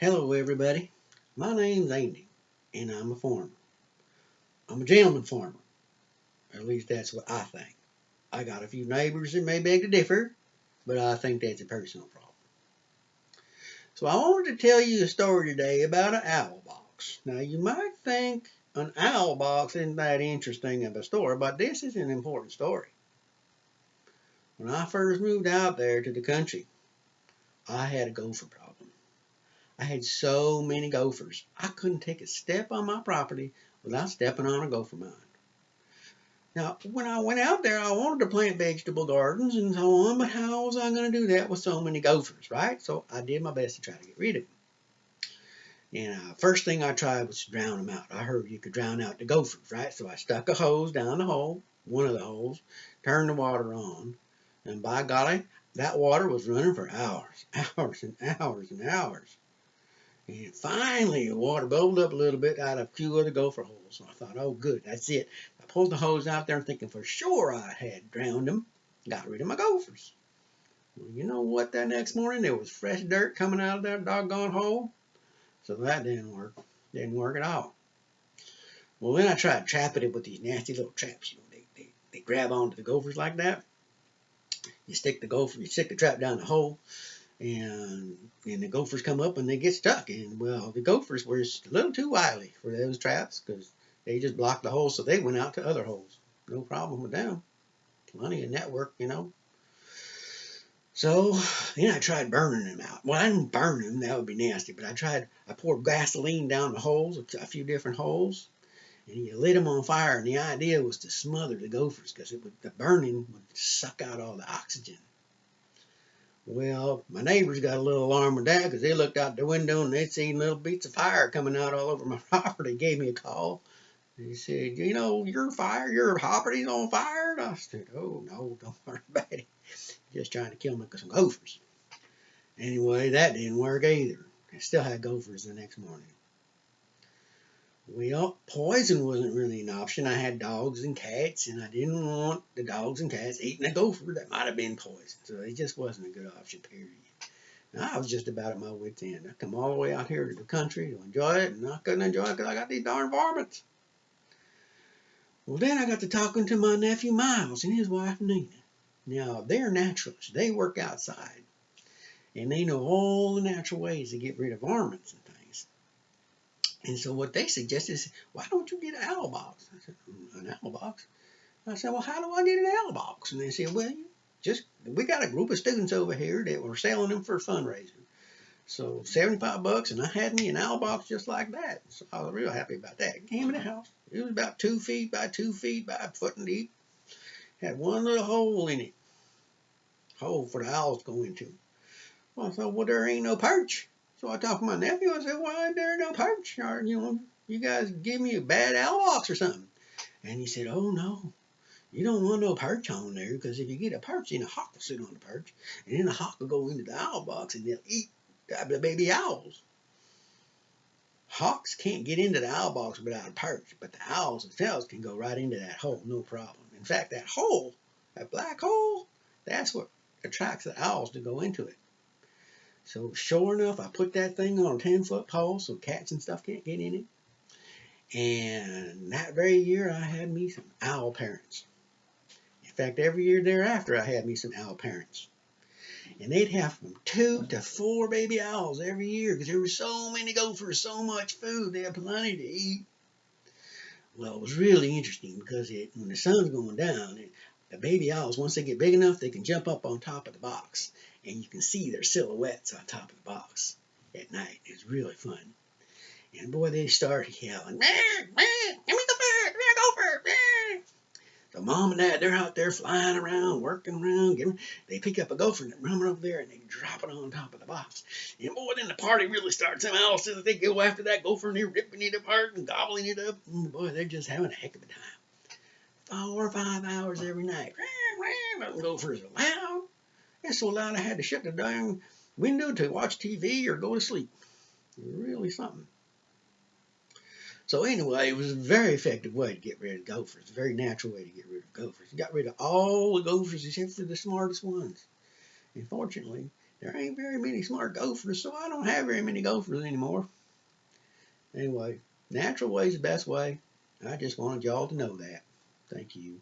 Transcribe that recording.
Hello everybody, my name's Andy and I'm a farmer. I'm a gentleman farmer, at least that's what I think. I got a few neighbors that may beg to differ, but I think that's a personal problem. So I wanted to tell you a story today about an owl box. Now you might think an owl box isn't that interesting of a story, but this is an important story. When I first moved out there to the country, I had a gopher problem. I had so many gophers, I couldn't take a step on my property without stepping on a gopher mine. Now, when I went out there, I wanted to plant vegetable gardens and so on, but how was I going to do that with so many gophers, right? So I did my best to try to get rid of them. And first thing I tried was to drown them out. I heard you could drown out the gophers, right? So I stuck a hose down the hole, one of the holes, turned the water on, and by golly, that water was running for hours, hours and hours and hours. And finally, the water bubbled up a little bit out of a few of the gopher holes. So I thought, oh, good, that's it. I pulled the hose out there thinking for sure I had drowned them, got rid of my gophers. Well, you know what, that next morning there was fresh dirt coming out of that doggone hole. So that didn't work. Didn't work at all. Well, then I tried trapping it with these nasty little traps. You know, they grab onto the gophers like that. You stick the trap down the hole. And the gophers come up and they get stuck. And well, the gophers were just a little too wily for those traps because they just blocked the hole, so they went out to other holes. No problem with them. Plenty of network, you know. So then I tried burning them out. Well, I didn't burn them, that would be nasty, but I poured gasoline down the holes, a few different holes, and you lit them on fire. And the idea was to smother the gophers because the burning would suck out all the oxygen. Well, my neighbors got a little alarmed with that because they looked out the window and they'd seen little beats of fire coming out all over my property. They gave me a call. They said, you know, your property's on fire. And I said, oh, no, don't worry about it. Just trying to kill me with some gophers. Anyway, that didn't work either. I still had gophers the next morning. Well, poison wasn't really an option. I had dogs and cats, and I didn't want the dogs and cats eating a gopher that might have been poison. So it just wasn't a good option, period. Now, I was just about at my wit's end. I come all the way out here to the country to enjoy it, and I couldn't enjoy it because I got these darn varmints. Well, then I got to talking to my nephew Miles and his wife Nina. Now, they're naturalists. They work outside, and they know all the natural ways to get rid of varmints and things. And so what they suggested is, why don't you get an owl box? I said, an owl box? I said, well, how do I get an owl box? And they said, well, we got a group of students over here that were selling them for a fundraiser. So $75, and I had me an owl box just like that. So I was real happy about that. It came in the house. It was about 2 feet by 2 feet by a foot deep. Had one little hole in it. Hole for the owls to go into. Well, I thought, well, there ain't no perch. So I talked to my nephew. I said, why ain't there no perch? Or, you guys give me a bad owl box or something. And he said, oh, no. You don't want no perch on there because if you get a perch, then a hawk will sit on the perch. And then the hawk will go into the owl box and they'll eat the baby owls. Hawks can't get into the owl box without a perch, but the owls themselves can go right into that hole, no problem. In fact, that hole, that black hole, that's what attracts the owls to go into it. So sure enough, I put that thing on a 10-foot pole so cats and stuff can't get in it. And that very year, I had me some owl parents. In fact, every year thereafter, I had me some owl parents. And they'd have from 2 to 4 baby owls every year because there were so many gophers, so much food, they had plenty to eat. Well, it was really interesting because when the sun's going down, the baby owls, once they get big enough, they can jump up on top of the box. And you can see their silhouettes on top of the box at night. It's really fun. And boy, they started yelling, give me the bird, give me a gopher. So mom and dad, they're out there flying around, working around. They pick up a gopher and they run over there and they drop it on top of the box. And boy, then the party really starts. Some owls, they go after that gopher and they're ripping it apart and gobbling it up. And boy, they're just having a heck of a time. 4 or 5 hours every night. The gophers are loud. It's so loud I had to shut the darn window to watch TV or go to sleep. Really something. So anyway, it was a very effective way to get rid of gophers. A very natural way to get rid of gophers. You got rid of all the gophers except for the smartest ones. And fortunately, there ain't very many smart gophers, so I don't have very many gophers anymore. Anyway, natural way is the best way. I just wanted y'all to know that. Thank you.